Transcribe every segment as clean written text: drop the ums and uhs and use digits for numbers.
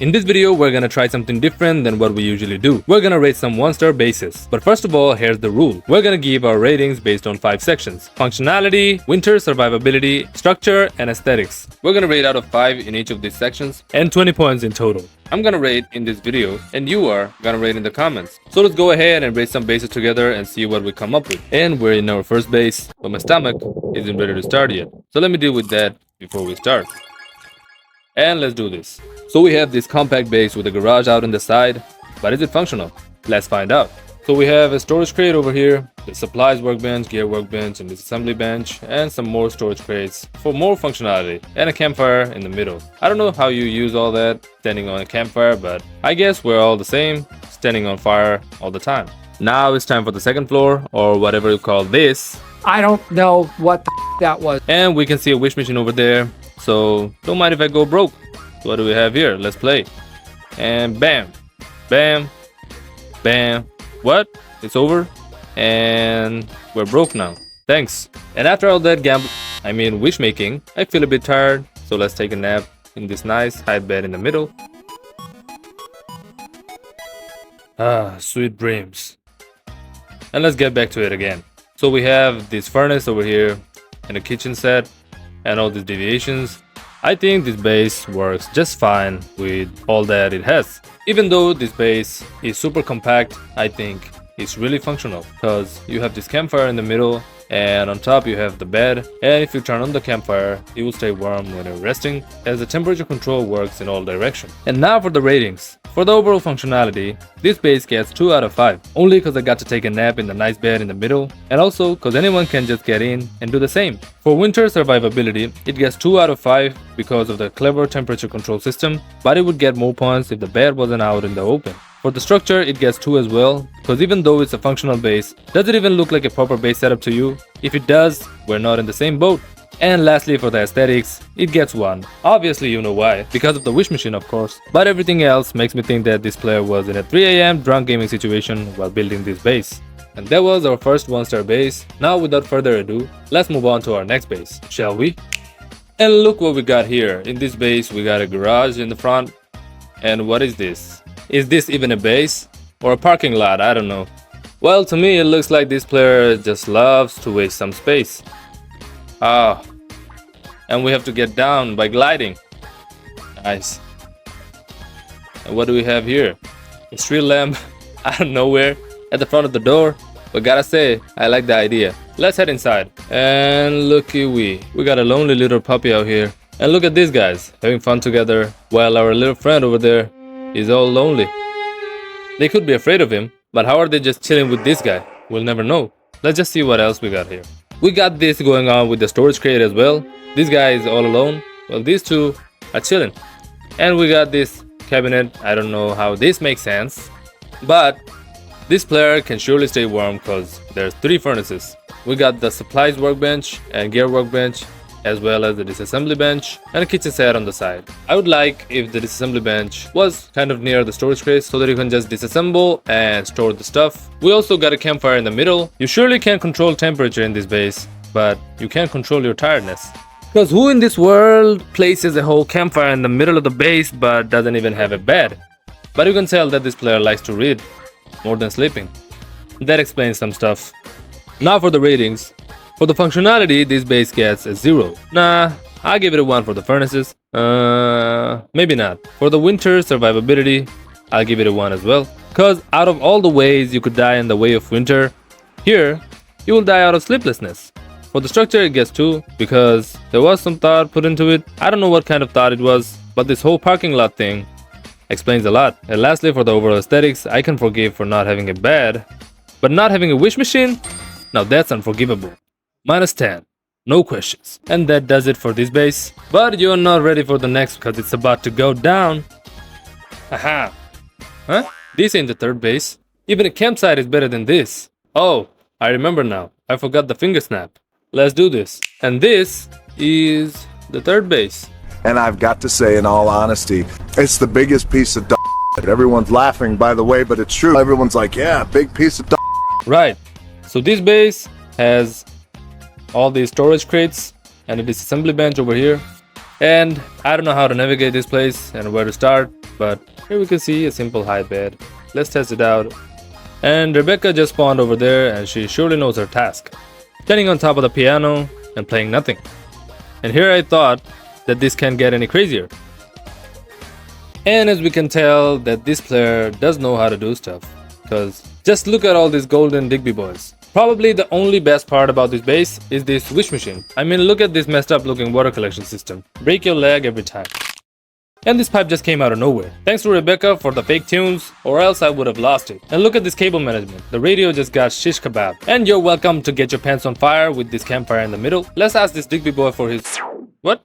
In this video, we're gonna try something different than what we usually do. We're gonna rate some 1-star bases. But first of all, here's the rule. We're gonna give our ratings based on 5 sections: functionality, winter survivability, structure, and aesthetics. We're gonna rate out of 5 in each of these sections and 20 points in total. I'm gonna rate in this video and you are gonna rate in the comments. So let's go ahead and rate some bases together and see what we come up with. And we're in our first base, but my stomach isn't ready to start yet. So let me deal with that before we start. And let's do this. So we have this compact base with a garage out on the side, but is it functional? Let's find out. So we have a storage crate over here, the supplies workbench, gear workbench, and this assembly bench, and some more storage crates for more functionality, and a campfire in the middle. I don't know how you use all that standing on a campfire, but I guess we're all the same, standing on fire all the time. Now it's time for the second floor, or whatever you call this. I don't know what the that was. And we can see a wish machine over there, so don't mind if I go broke. What do we have here? Let's play. And bam, bam, bam. What? It's over? And we're broke now. Thanks. And after all that wish making, I feel a bit tired, so let's take a nap in this nice high bed in the middle. Ah, sweet dreams. And let's get back to it again. So we have this furnace over here and a kitchen set and all these deviations. I think this base works just fine with all that it has. Even though this base is super compact, I think it's really functional because you have this campfire in the middle and on top you have the bed, and if you turn on the campfire it will stay warm when you're resting, as the temperature control works in all directions. And now for the ratings. For the overall functionality, this base gets 2 out of 5, only because I got to take a nap in the nice bed in the middle, and also because anyone can just get in and do the same. For winter survivability, it gets 2 out of 5 because of the clever temperature control system, but it would get more points if the bed wasn't out in the open. For the structure, it gets 2 as well, because even though it's a functional base, does it even look like a proper base setup to you? If it does, we're not in the same boat. And lastly, for the aesthetics, it gets 1. Obviously you know why, because of the wish machine of course, but everything else makes me think that this player was in a 3 AM drunk gaming situation while building this base. And that was our first 1-star base. Now without further ado, let's move on to our next base, shall we? And look what we got here. In this base we got a garage in the front. And what is this? Is this even a base? Or a parking lot? I don't know. Well, to me it looks like this player just loves to waste some space. Ah, and we have to get down by gliding. Nice. And what do we have here? A street lamp out of nowhere at the front of the door. But gotta say, I like the idea. Let's head inside. And looky we got a lonely little puppy out here. And look at these guys having fun together while our little friend over there is all lonely. They could be afraid of him, but how are they just chilling with this guy? We'll never know. Let's just see what else we got here. We got this going on with the storage crate as well. This guy is all alone. Well, these two are chilling. And we got this cabinet. I don't know how this makes sense, but this player can surely stay warm because there's 3 furnaces. We got the supplies workbench and gear workbench, as well as the disassembly bench and a kitchen set on the side. I would like if the disassembly bench was kind of near the storage crate so that you can just disassemble and store the stuff. We also got a campfire in the middle. You surely can control temperature in this base, but you can't control your tiredness. Because who in this world places a whole campfire in the middle of the base but doesn't even have a bed? But you can tell that this player likes to read more than sleeping. That explains some stuff. Now for the ratings. For the functionality, this base gets a 0. Nah, I'll give it a 1 for the furnaces. Maybe not. For the winter survivability, I'll give it a 1 as well. Cause out of all the ways you could die in the way of winter, here, you will die out of sleeplessness. For the structure, it gets 2 because there was some thought put into it. I don't know what kind of thought it was, but this whole parking lot thing explains a lot. And lastly, for the overall aesthetics, I can forgive for not having a bed, but not having a wish machine? Now that's unforgivable. -10. No questions. And that does it for this base. But you're not ready for the next because it's about to go down. Haha. Huh? This ain't the third base. Even a campsite is better than this. Oh, I remember now. I forgot the finger snap. Let's do this. And this is the third base. And I've got to say, in all honesty, it's the biggest piece of Everyone's laughing, by the way, but it's true. Everyone's like, yeah, big piece of Right. So this base has all these storage crates and a disassembly bench over here. And I don't know how to navigate this place and where to start. but here we can see a simple high bed. Let's test it out. And Rebecca just spawned over there and she surely knows her task. Standing on top of the piano and playing nothing. And here I thought that this can't get any crazier. And as we can tell that this player does know how to do stuff. Because just look at all these golden Digby boys. Probably the only best part about this base is this wish machine. I mean, look at this messed up looking water collection system. Break your leg every time. And this pipe just came out of nowhere. Thanks to Rebecca for the fake tunes, or else I would have lost it. And look at this cable management. The radio just got shish kebab. And you're welcome to get your pants on fire with this campfire in the middle. Let's ask this Digby boy for his... What?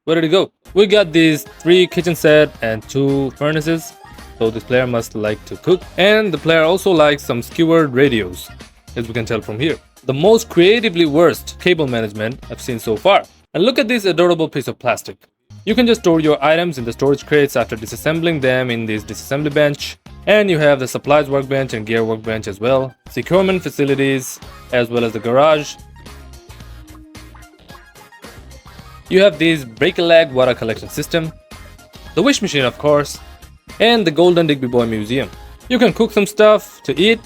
Where did he go? We got these 3 kitchen set and 2 furnaces. So this player must like to cook. And the player also likes some skewered radios, as we can tell from here. The most creatively worst cable management I've seen so far. And look at this adorable piece of plastic. You can just store your items in the storage crates after disassembling them in this disassembly bench. And you have the supplies workbench and gear workbench as well. Securement facilities as well as the garage. You have this break-a-leg water collection system. The wish machine of course. And the Golden Digby Boy Museum. You can cook some stuff to eat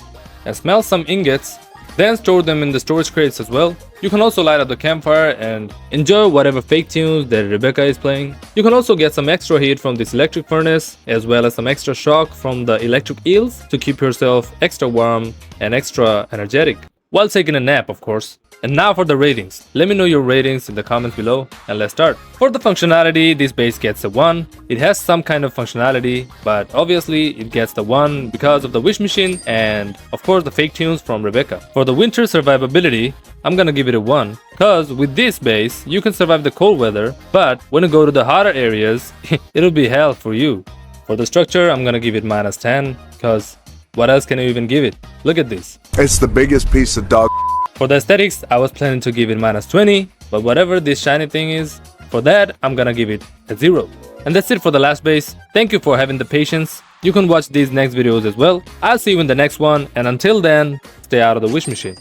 and smell some ingots, then store them in the storage crates as well. You can also light up the campfire and enjoy whatever fake tunes that Rebecca is playing. You can also get some extra heat from this electric furnace as well as some extra shock from the electric eels to keep yourself extra warm and extra energetic. While taking a nap of course. And now for the ratings. Let me know your ratings in the comments below and let's start. For the functionality, this base gets a 1. It has some kind of functionality, but obviously it gets the 1 because of the wish machine and of course the fake tunes from Rebecca. For the winter survivability, I'm gonna give it a 1 because with this base you can survive the cold weather, but when you go to the hotter areas it'll be hell for you. For the structure, I'm gonna give it -10 because what else can you even give it? Look at this. It's the biggest piece of dog. For the aesthetics, I was planning to give it -20, but whatever this shiny thing is, for that, I'm gonna give it a 0. And that's it for the last base. Thank you for having the patience. You can watch these next videos as well. I'll see you in the next one, and until then, stay out of the wish machine.